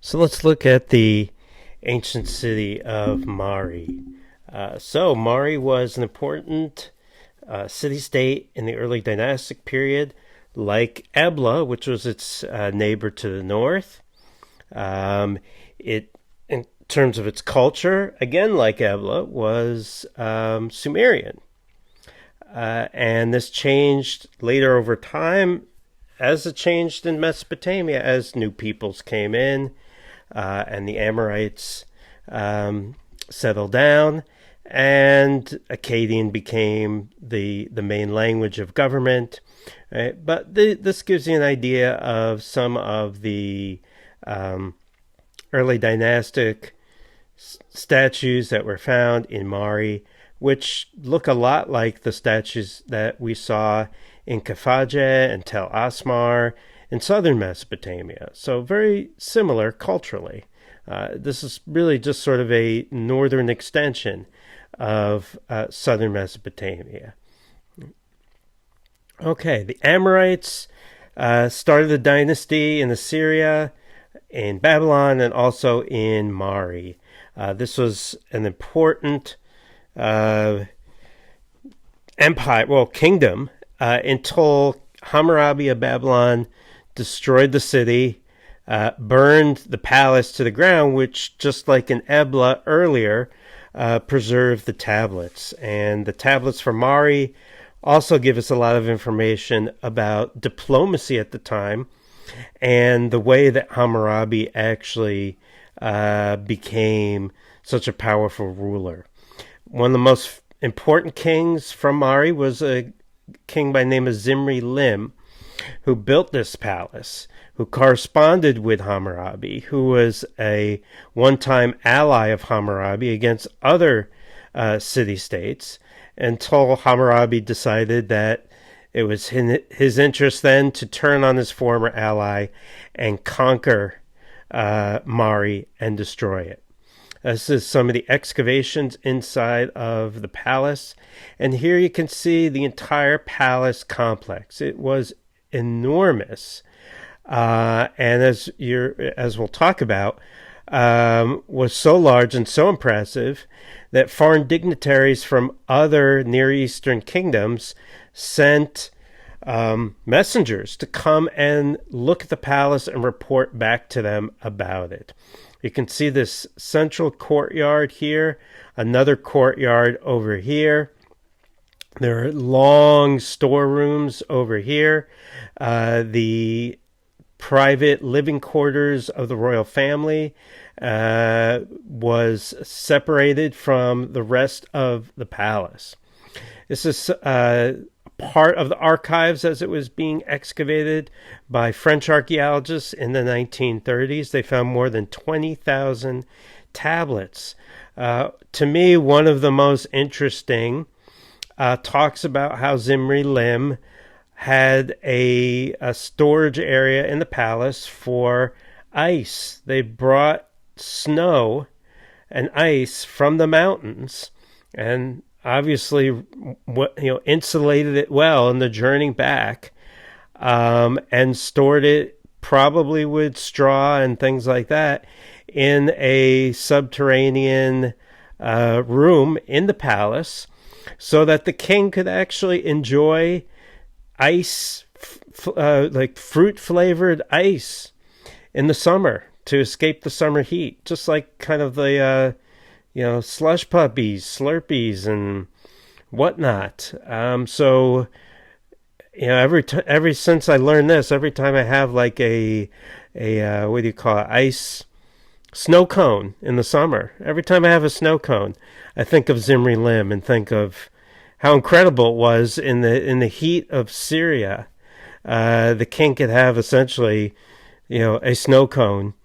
So let's look at the ancient city of Mari. Mari was an important city-state in the early dynastic period, like Ebla, which was its neighbor to the north. It, in terms of its culture, again like Ebla, was Sumerian. And this changed later over time, as it changed in Mesopotamia as new peoples came in and the Amorites settled down, and Akkadian became the main language of government. Right? But this gives you an idea of some of the early dynastic statues that were found in Mari, which look a lot like the statues that we saw in Kafajeh and Tel Asmar in southern Mesopotamia. So very similar culturally. This is really just sort of a northern extension of southern Mesopotamia. Okay, the Amorites started a dynasty in Assyria, in Babylon, and also in Mari. This was an important kingdom, until Hammurabi of Babylon destroyed the city, burned the palace to the ground, which, just like in Ebla earlier, preserved the tablets. And the tablets for Mari also give us a lot of information about diplomacy at the time and the way that Hammurabi actually became such a powerful ruler. One of the most important kings from Mari was a king by the name of Zimri Lim, who built this palace, who corresponded with Hammurabi, who was a one-time ally of Hammurabi against other city-states, until Hammurabi decided that it was his interest then to turn on his former ally and conquer Mari and destroy it. This is some of the excavations inside of the palace. And here you can see the entire palace complex. It was enormous. And as we'll talk about, was so large and so impressive that foreign dignitaries from other Near Eastern kingdoms sent messengers to come and look at the palace and report back to them about it. You can see this central courtyard here, another courtyard over here. There are long storerooms over here. The private living quarters of the royal family was separated from the rest of the palace. This is part of the archives as it was being excavated by French archaeologists in the 1930s. They found more than 20,000 tablets. To me, one of the most interesting talks about how Zimri Lim had a storage area in the palace for ice. They brought snow and ice from the mountains and obviously insulated it well in the journey back, and stored it probably with straw and things like that in a subterranean room in the palace, so that the king could actually enjoy ice, like fruit-flavored ice in the summer to escape the summer heat, just like kind of the slush puppies, Slurpees, and whatnot. Ever since I learned this, every time I have like a what do you call it, ice snow cone in the summer, every time I have a snow cone, I think of Zimri Lim and think of how incredible it was in the heat of Syria. The king could have essentially, a snow cone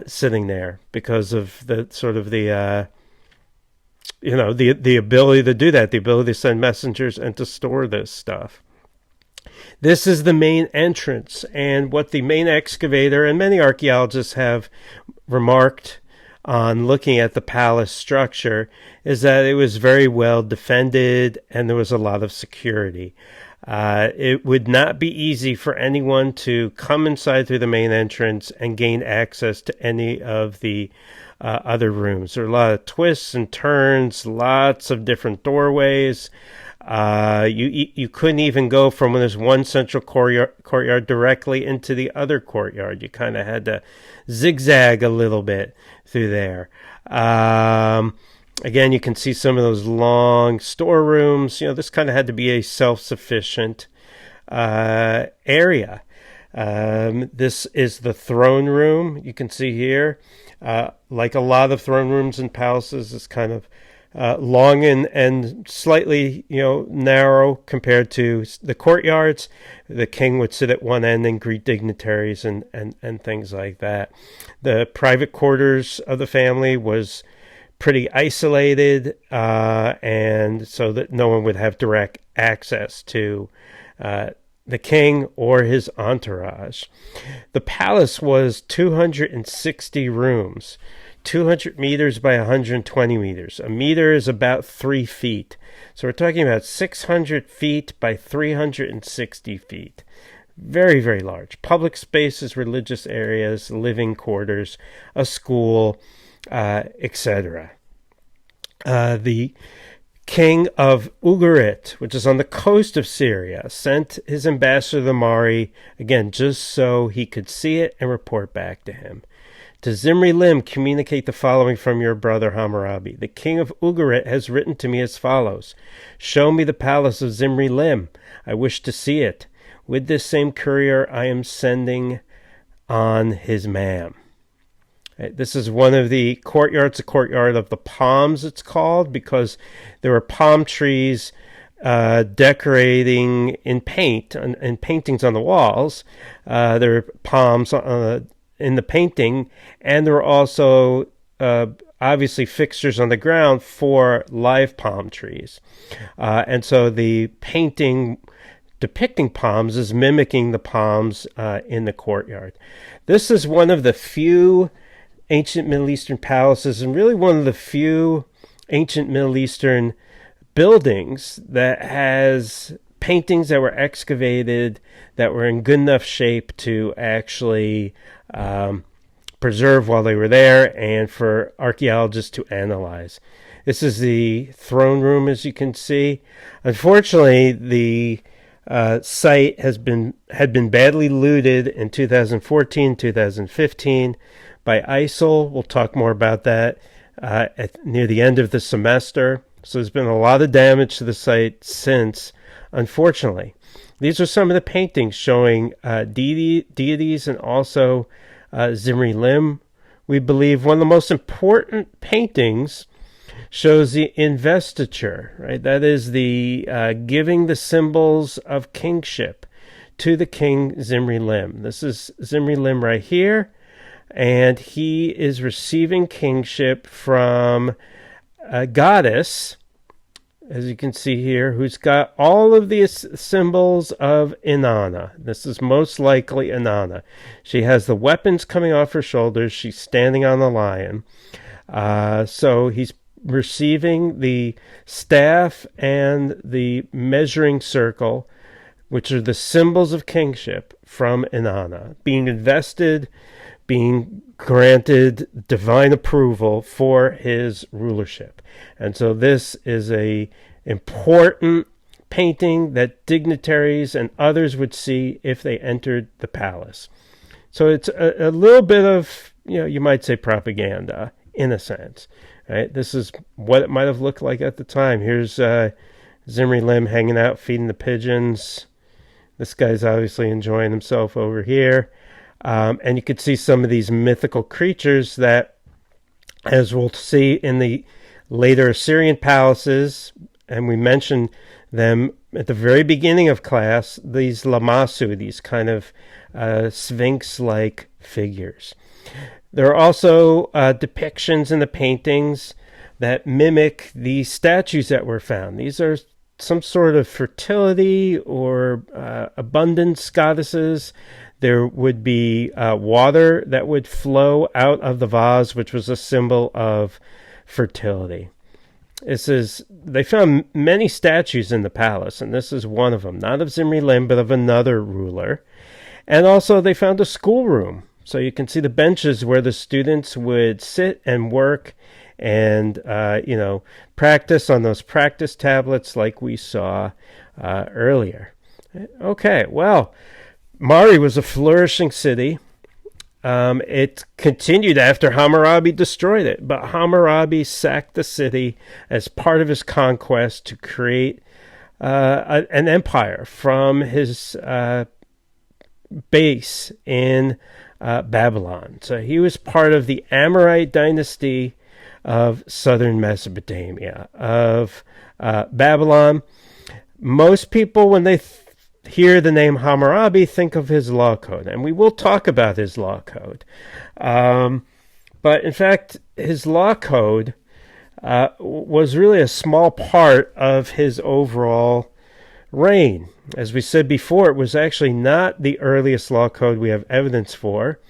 sitting there because of the sort of the ability to do that, the ability to send messengers and to store this stuff. This is the main entrance, and what the main excavator and many archaeologists have remarked on looking at the palace structure is that it was very well defended and there was a lot of security. It would not be easy for anyone to come inside through the main entrance and gain access to any of the other rooms. There are a lot of twists and turns, lots of different doorways. You couldn't even go from when there's one central courtyard directly into the other courtyard. You kind of had to zigzag a little bit through there. Again, you can see some of those long storerooms. This kind of had to be a self-sufficient area. This is the throne room. You can see here, like a lot of throne rooms in palaces, it's kind of long and slightly, narrow compared to the courtyards. The king would sit at one end and greet dignitaries and things like that. The private quarters of the family was pretty isolated, and so that no one would have direct access to the king or his entourage. The palace was 260 rooms, 200 meters by 120 meters. A meter is about 3 feet. So we're talking about 600 feet by 360 feet. Very, very large. Public spaces, religious areas, living quarters, a school, etc. The king of Ugarit, which is on the coast of Syria, sent his ambassador to the Mari, again, just so he could see it and report back to him. To Zimri Lim, communicate the following from your brother Hammurabi. The king of Ugarit has written to me as follows. Show me the palace of Zimri Lim. I wish to see it. With this same courier, I am sending on his man. This is one of the courtyards, the courtyard of the palms, it's called, because there were palm trees decorating in paint and paintings on the walls. There were palms in the painting, and there were also obviously fixtures on the ground for live palm trees. And so the painting depicting palms is mimicking the palms in the courtyard. This is one of the few ancient Middle Eastern palaces, and really one of the few ancient Middle Eastern buildings that has paintings that were excavated that were in good enough shape to actually preserve while they were there and for archaeologists to analyze. This is the throne room, as you can see. Unfortunately, the site had been badly looted in 2014, 2015 by ISIL. We'll talk more about that near the end of the semester. So there's been a lot of damage to the site since, unfortunately. These are some of the paintings showing deities and also Zimri Lim. We believe one of the most important paintings shows the investiture, right? That is the giving the symbols of kingship to the king Zimri Lim. This is Zimri Lim right here, and he is receiving kingship from a goddess, as you can see here, who's got all of these symbols of Inanna. This is most likely Inanna. She has the weapons coming off her shoulders. She's standing on the lion. So he's receiving the staff and the measuring circle, which are the symbols of kingship, from Inanna, being invested, being granted divine approval for his rulership. And so this is a important painting that dignitaries and others would see if they entered the palace. So it's a little bit of, you might say propaganda in a sense. Right? This is what it might have looked like at the time. Here's Zimri Lim hanging out, feeding the pigeons. This guy's obviously enjoying himself over here. And you could see some of these mythical creatures that, as we'll see in the later Assyrian palaces, and we mentioned them at the very beginning of class, these lamassu, these kind of sphinx-like figures. There are also depictions in the paintings that mimic the statues that were found. These are some sort of fertility or abundance goddesses. There would be water that would flow out of the vase, which was a symbol of fertility. They found many statues in the palace, and this is one of them, not of Zimri-Lim, but of another ruler. And also they found a schoolroom. So you can see the benches where the students would sit and work and, practice on those practice tablets like we saw earlier. Okay, well, Mari was a flourishing city. It continued after Hammurabi destroyed it, but Hammurabi sacked the city as part of his conquest to create an empire from his base in Babylon. So he was part of the Amorite dynasty of southern Mesopotamia, of Babylon. Most people, when they hear the name Hammurabi, think of his law code, and we will talk about his law code. But in fact, his law code was really a small part of his overall reign. As we said before, it was actually not the earliest law code we have evidence for.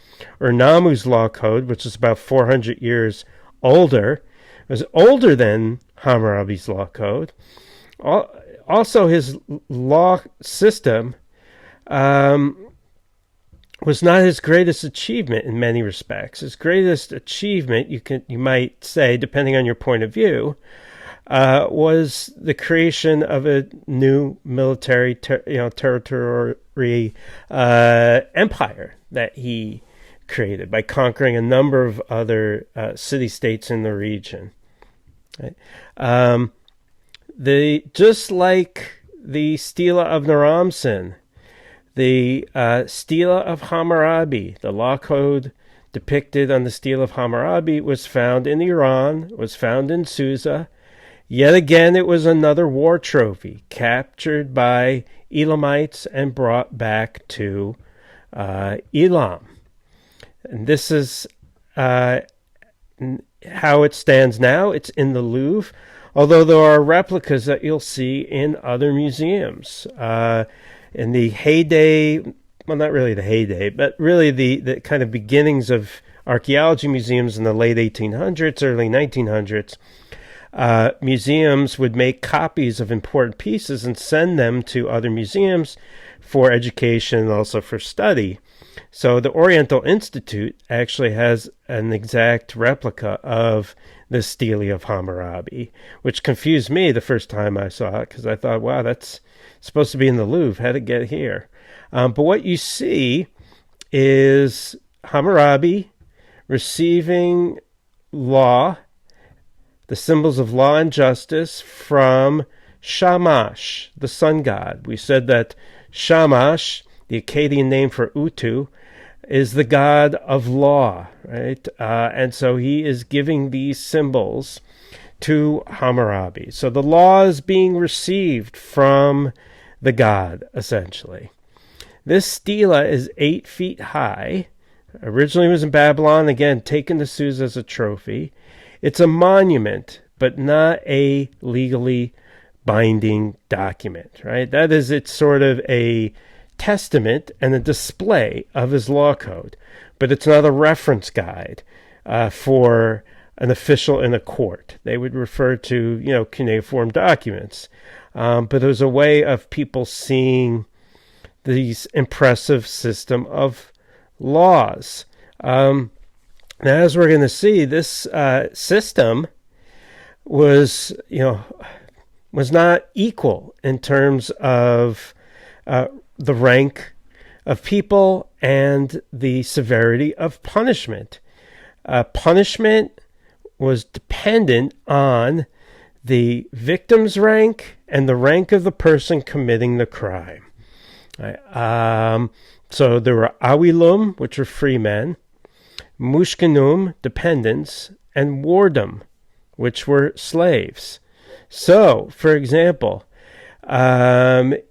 Namu's law code, which is about 400 years older, was older than Hammurabi's law code. Also, his law system was not his greatest achievement in many respects. His greatest achievement, you might say, depending on your point of view, was the creation of a new military territory empire that he created by conquering a number of other city-states in the region. Right? Just like the Steely of Hammurabi, the Steely of Hammurabi, the law code depicted on the Steely of Hammurabi, was found in Iran, was found in Susa. Yet again, it was another war trophy captured by Elamites and brought back to Elam. And this is how it stands now. It's in the Louvre, although there are replicas that you'll see in other museums. In the heyday, well, not really the heyday, but really the kind of beginnings of archaeology museums in the late 1800s, early 1900s, museums would make copies of important pieces and send them to other museums for education and also for study. So the Oriental Institute actually has an exact replica of the Steely of Hammurabi, which confused me the first time I saw it, because I thought, wow, that's supposed to be in the Louvre. How'd it get here? But what you see is Hammurabi receiving law, the symbols of law and justice, from Shamash, the sun god. We said that Shamash, the Akkadian name for Utu, is the god of law, right? And so he is giving these symbols to Hammurabi. So the law is being received from the god, essentially. This stela is 8 feet high. Originally it was in Babylon, again, taken to Susa as a trophy. It's a monument, but not a legally binding document, right? That is, it's sort of a testament and a display of his law code, but it's not a reference guide for an official in a court. They would refer to, cuneiform documents, but it was a way of people seeing these impressive system of laws. Now, as we're going to see, this system was not equal in terms of the rank of people and the severity of punishment. Punishment was dependent on the victim's rank and the rank of the person committing the crime. So there were awilum, which were free men, mushkinum, dependents, and wardum, which were slaves. So, for example, we're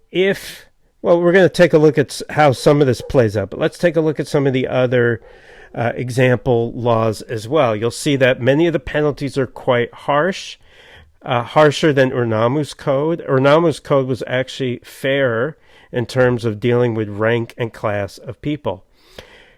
going to take a look at how some of this plays out, but let's take a look at some of the other example laws as well. You'll see that many of the penalties are quite harsh, harsher than Namu's code. Namu's code was actually fairer in terms of dealing with rank and class of people.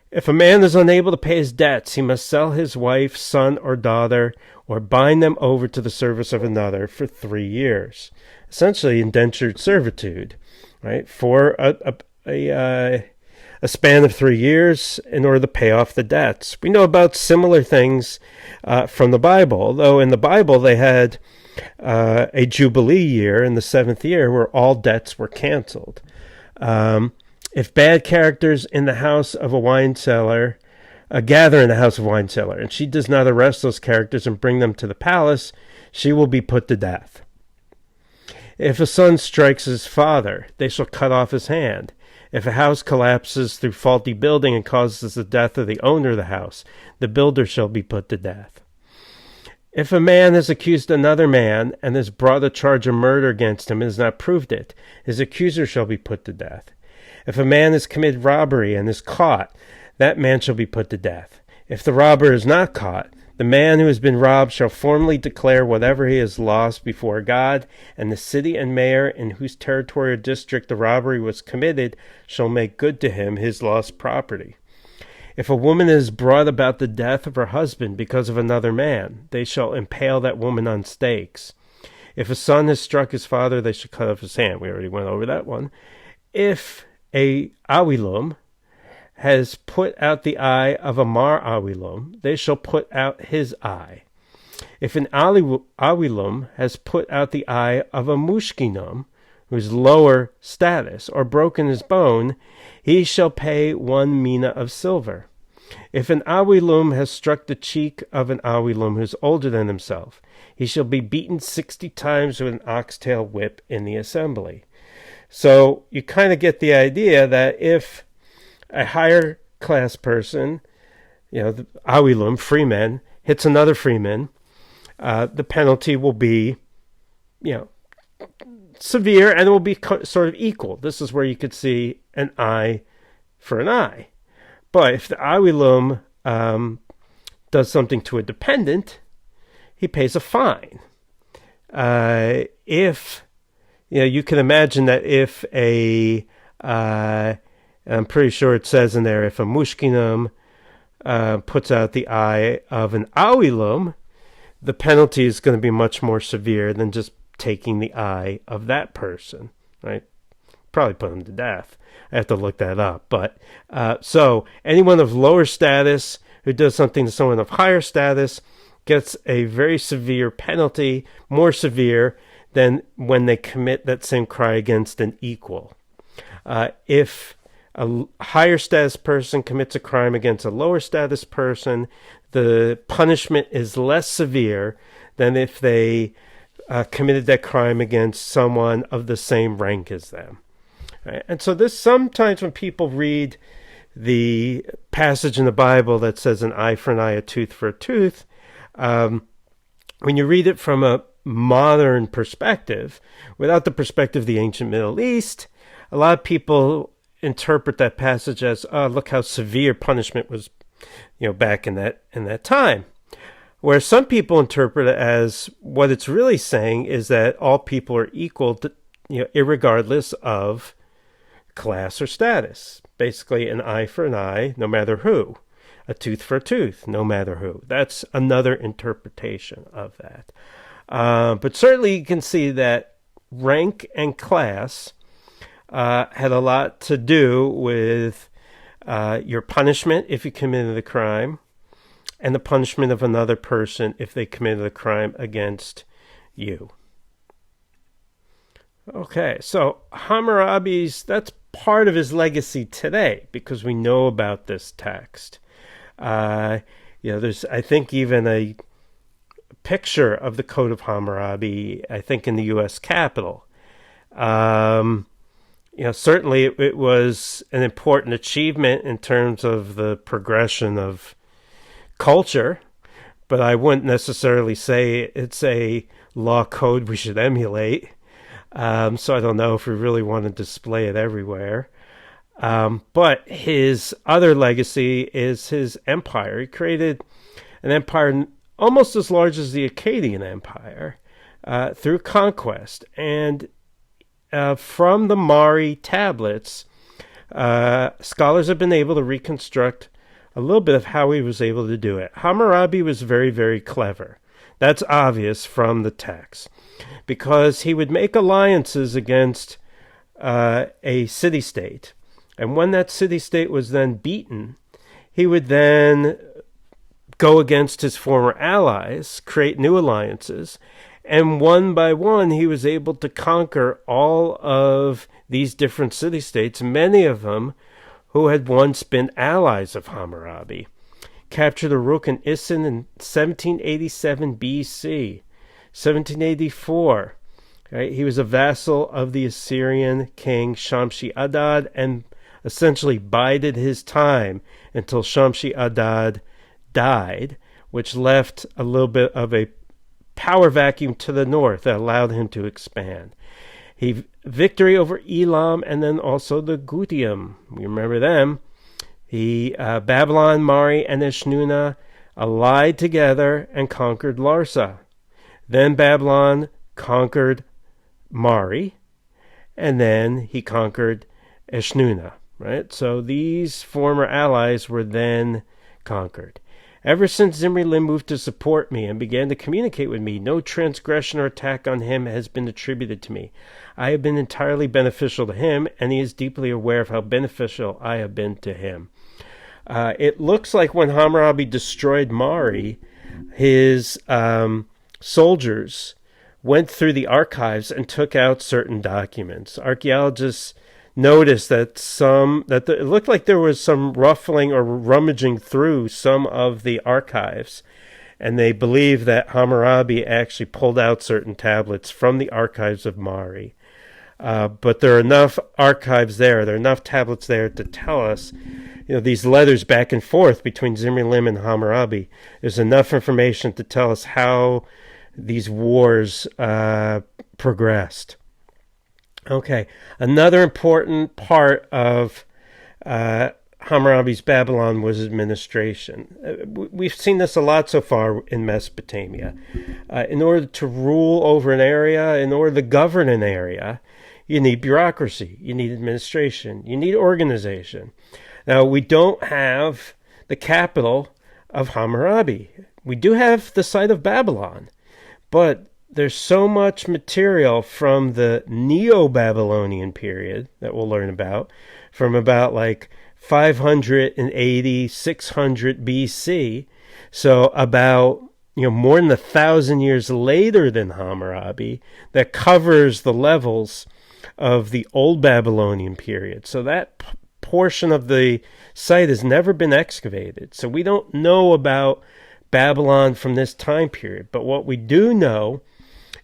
If a man is unable to pay his debts, he must sell his wife, son, or daughter, or bind them over to the service of another for 3 years. Essentially, indentured servitude, right? For a span of 3 years in order to pay off the debts. We know about similar things from the Bible, although in the Bible they had a Jubilee year in the 7th year where all debts were canceled. If bad characters in the house of a wine cellar gather in the house of a wine cellar, and she does not arrest those characters and bring them to the palace, she will be put to death. If a son strikes his father, they shall cut off his hand. If a house collapses through faulty building and causes the death of the owner of the house, the builder shall be put to death. If a man has accused another man and has brought a charge of murder against him and has not proved it, his accuser shall be put to death. If a man has committed robbery and is caught, that man shall be put to death. If the robber is not caught, the man who has been robbed shall formally declare whatever he has lost before God, and the city and mayor in whose territorial district the robbery was committed shall make good to him his lost property. If a woman is brought about the death of her husband because of another man, they shall impale that woman on stakes. If a son has struck his father, they shall cut off his hand. We already went over that one. If a awilum has put out the eye of a mar awilum, they shall put out his eye. If an awilum has put out the eye of a mushkinum, whose lower status, or broken his bone, he shall pay 1 mina of silver. If an awilum has struck the cheek of an awilum who is older than himself, he shall be beaten 60 times with an oxtail whip in the assembly. So you kind of get the idea that if a higher class person, the awilum, freeman, hits another freeman, the penalty will be, severe, and it will be sort of equal. This is where you could see an eye for an eye. But if the awilum does something to a dependent, he pays a fine. If you can imagine that if I'm pretty sure it says in there, if a mushkinum puts out the eye of an awilum, the penalty is going to be much more severe than just taking the eye of that person, right? Probably put him to death. I have to look that up. But so anyone of lower status who does something to someone of higher status gets a very severe penalty, more severe than when they commit that same crime against an equal. If a higher status person commits a crime against a lower status person, the punishment is less severe than if they committed that crime against someone of the same rank as them. Right? And so this, sometimes when people read the passage in the Bible that says an eye for an eye, a tooth for a tooth, when you read it from a modern perspective, without the perspective of the ancient Middle East, a lot of people interpret that passage as, look how severe punishment was, back in that time. Whereas some people interpret it as what it's really saying is that all people are equal, to, irregardless of class or status. Basically, an eye for an eye, no matter who. A tooth for a tooth, no matter who. That's another interpretation of that. But certainly you can see that rank and class had a lot to do with your punishment if you committed a crime, and the punishment of another person if they committed a crime against you. Okay, so Hammurabi's, that's part of his legacy today because we know about this text. There's, I think, even a picture of the Code of Hammurabi, I think, in the U.S. Capitol. Certainly it was an important achievement in terms of the progression of culture, but I wouldn't necessarily say it's a law code we should emulate. So I don't know if we really want to display it everywhere. But his other legacy is his empire. He created an empire almost as large as the Akkadian Empire through conquest. And from the Mari tablets, scholars have been able to reconstruct a little bit of how he was able to do it. Hammurabi was very, very clever. That's obvious from the text, because he would make alliances against a city-state. And when that city-state was then beaten, he would then go against his former allies, create new alliances, and one by one he was able to conquer all of these different city-states, many of them who had once been allies of Hammurabi. Captured Uruk and Isin in 1787 BC. 1784, right? He was a vassal of the Assyrian king Shamshi-Adad and essentially bided his time until Shamshi-Adad died, which left a little bit of a power vacuum to the north that allowed him to expand. He victory over Elam and then also the Gutium. We remember them. Babylon, Mari, and Eshnuna allied together and conquered Larsa. Then Babylon conquered Mari, and then he conquered Eshnuna. Right? So these former allies were then conquered. Ever since Zimri-Lim moved to support me and began to communicate with me, no transgression or attack on him has been attributed to me. I have been entirely beneficial to him, and he is deeply aware of how beneficial I have been to him. It looks like when Hammurabi destroyed Mari, his soldiers went through the archives and took out certain documents. Archaeologists noticed that it looked like there was some ruffling or rummaging through some of the archives, and they believe that Hammurabi actually pulled out certain tablets from the archives of Mari. But there are enough archives there are enough tablets there to tell us, these letters back and forth between Zimri-Lim and Hammurabi. There's enough information to tell us how these wars progressed. Okay, another important part of Hammurabi's Babylon was administration. We've seen this a lot so far in Mesopotamia. In order to rule over an area, in order to govern an area, you need bureaucracy, you need administration, you need organization. Now, we don't have the capital of Hammurabi. We do have the site of Babylon, but there's so much material from the Neo-Babylonian period that we'll learn about, from about like 580, 600 BC, so about more than 1,000 years later than Hammurabi, that covers the levels of the Old Babylonian period. So that portion of the site has never been excavated. So we don't know about Babylon from this time period. But what we do know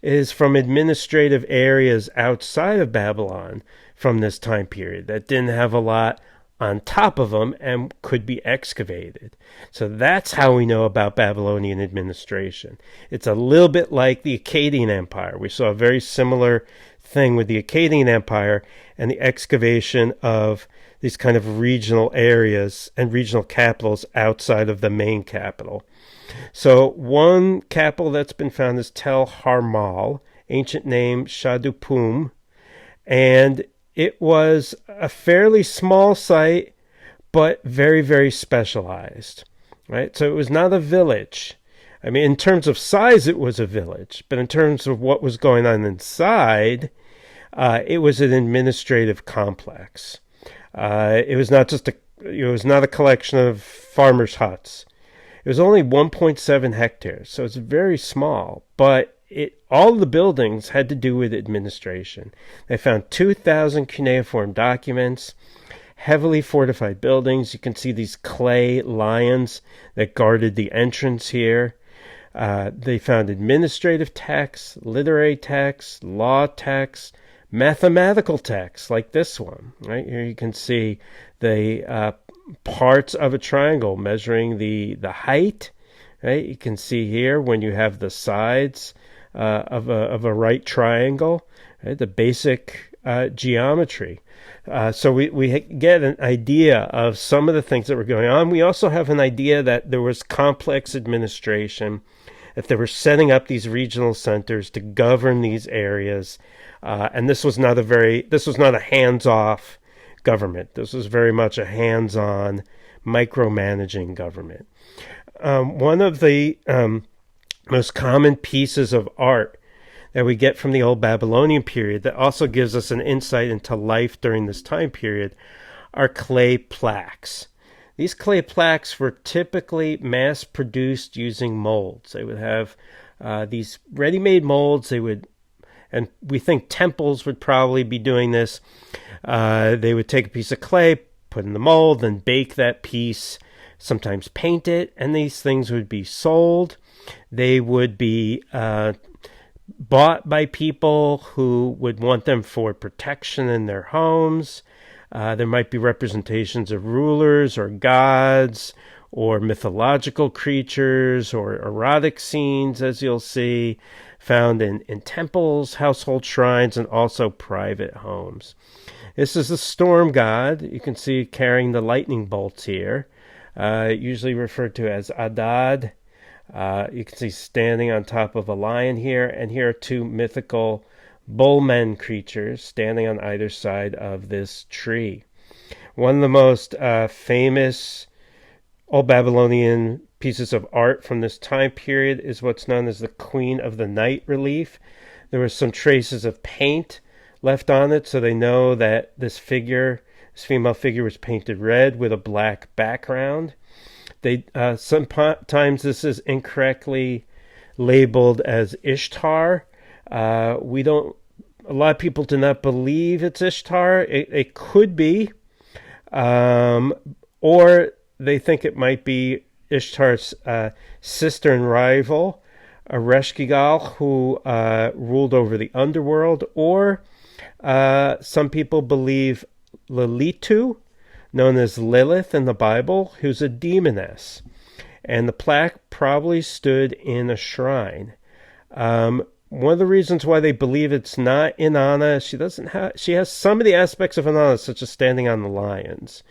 is from administrative areas outside of Babylon from this time period that didn't have a lot on top of them and could be excavated. So that's how we know about Babylonian administration. It's a little bit like the Akkadian Empire. We saw a very similar thing with the Akkadian Empire and the excavation of these kind of regional areas and regional capitals outside of the main capital. So one capital that's been found is Tel Harmal, ancient name Shadupum, and it was a fairly small site, but very, very specialized, right? So it was not a village. I mean, in terms of size, it was a village, but in terms of what was going on inside, it was an administrative complex. It was not a collection of farmers' huts. It was only 1.7 hectares, so it's very small, but all the buildings had to do with administration. They found 2,000 cuneiform documents, heavily fortified buildings. You can see these clay lions that guarded the entrance here. They found administrative texts, literary texts, law texts, mathematical texts like this one. Right here you can see the parts of a triangle measuring the height. Right, you can see here when you have the sides of a right triangle, right, the basic geometry. So we get an idea of some of the things that were going on. We also have an idea that there was complex administration, that they were setting up these regional centers to govern these areas, and this was not a hands-off government. This was very much a hands-on micromanaging government. One of the most common pieces of art that we get from the Old Babylonian period that also gives us an insight into life during this time period are clay plaques. These clay plaques were typically mass-produced using molds. They would have these ready-made molds. And we think temples would probably be doing this. They would take a piece of clay, put in the mold, then bake that piece, sometimes paint it, and these things would be sold. They would be bought by people who would want them for protection in their homes. There might be representations of rulers or gods or mythological creatures or erotic scenes, as you'll see, found in temples, household shrines, and also private homes. This is the storm god. You can see carrying the lightning bolts here, usually referred to as Adad. You can see standing on top of a lion here, and here are two mythical bullmen creatures standing on either side of this tree. One of the most famous Old Babylonian pieces of art from this time period is what's known as the Queen of the Night relief. There were some traces of paint left on it, so they know that this female figure was painted red with a black background. Sometimes this is incorrectly labeled as Ishtar. A lot of people do not believe it's Ishtar. It could be, or they think it might be Ishtar's sister and rival, Ereshkigal, who ruled over the underworld, or some people believe Lilitu, known as Lilith in the Bible, who's a demoness. And the plaque probably stood in a shrine. One of the reasons why they believe it's not Inanna, she has some of the aspects of Inanna, such as standing on the lions.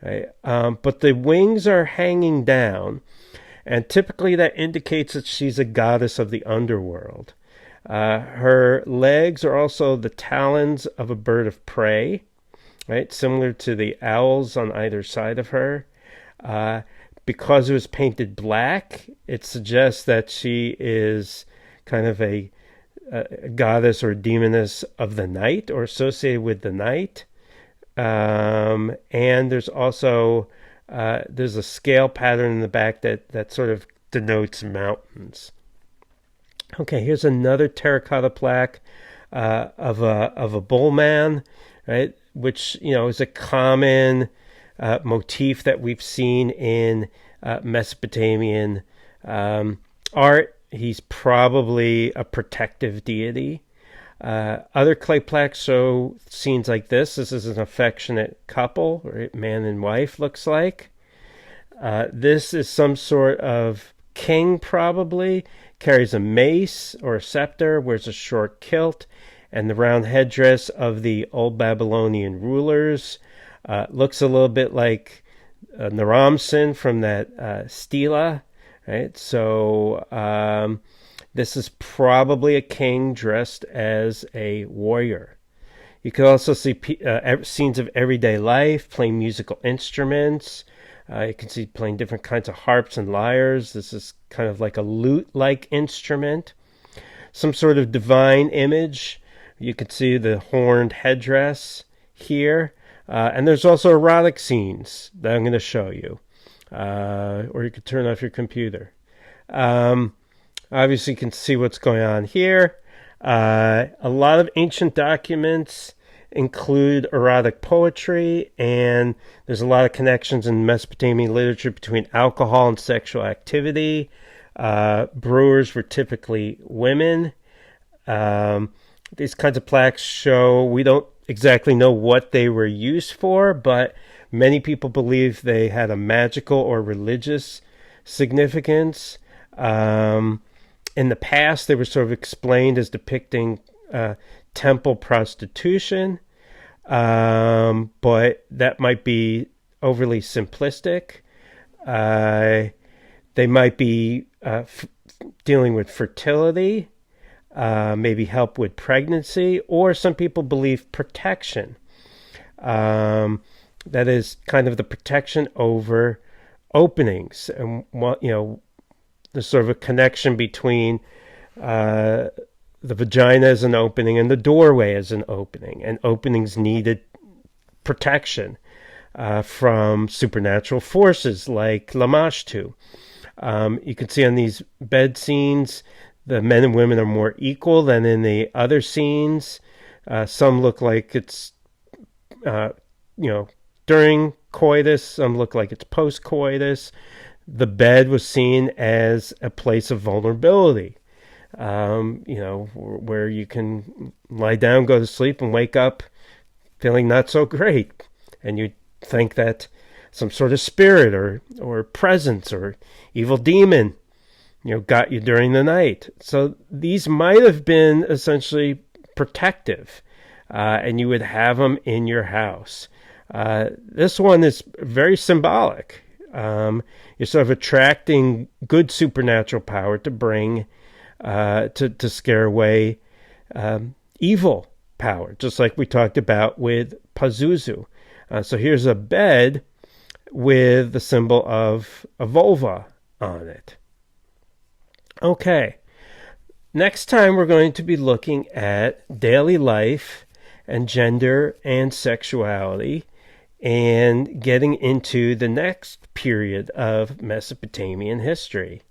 Right? But the wings are hanging down, and typically that indicates that she's a goddess of the underworld. Her legs are also the talons of a bird of prey, right? Similar to the owls on either side of her. Because it was painted black, it suggests that she is kind of a goddess or demoness of the night, or associated with the night. And there's also there's a scale pattern in the back that sort of denotes mountains. Okay, here's another terracotta plaque of a bull man, right? Which is a common motif that we've seen in Mesopotamian art. He's probably a protective deity. Other clay plaques show scenes like this. This is an affectionate couple, right? Man and wife looks like. This is some sort of king, probably. Carries a mace or a scepter, wears a short kilt, and the round headdress of the Old Babylonian rulers. Looks a little bit like Naram-Sin from that stela, right? So this is probably a king dressed as a warrior. You can also see scenes of everyday life, playing musical instruments. You can see playing different kinds of harps and lyres. This is kind of like a lute-like instrument. Some sort of divine image. You can see the horned headdress here. And there's also erotic scenes that I'm going to show you. Or you could turn off your computer. Obviously, you can see what's going on here. A lot of ancient documents include erotic poetry, and there's a lot of connections in Mesopotamian literature between alcohol and sexual activity. Brewers were typically women. These kinds of plaques show, we don't exactly know what they were used for, but many people believe they had a magical or religious significance. In the past, they were sort of explained as depicting temple prostitution, but that might be overly simplistic. They might be dealing with fertility, maybe help with pregnancy, or some people believe protection. that is kind of the protection over openings, and there's sort of a connection between the vagina as an opening and the doorway as an opening, and openings needed protection from supernatural forces like Lamashtu. You can see on these bed scenes, the men and women are more equal than in the other scenes. Some look like it's, during coitus. Some look like it's post-coitus. The bed was seen as a place of vulnerability, where you can lie down, go to sleep, and wake up feeling not so great. And you think that some sort of spirit or presence or evil demon, got you during the night. So these might have been essentially protective, and you would have them in your house. This one is very symbolic. You're sort of attracting good supernatural power to bring, to scare away evil power, just like we talked about with Pazuzu. So here's a bed with the symbol of a vulva on it. Okay, next time we're going to be looking at daily life and gender and sexuality, and getting into the next period of Mesopotamian history.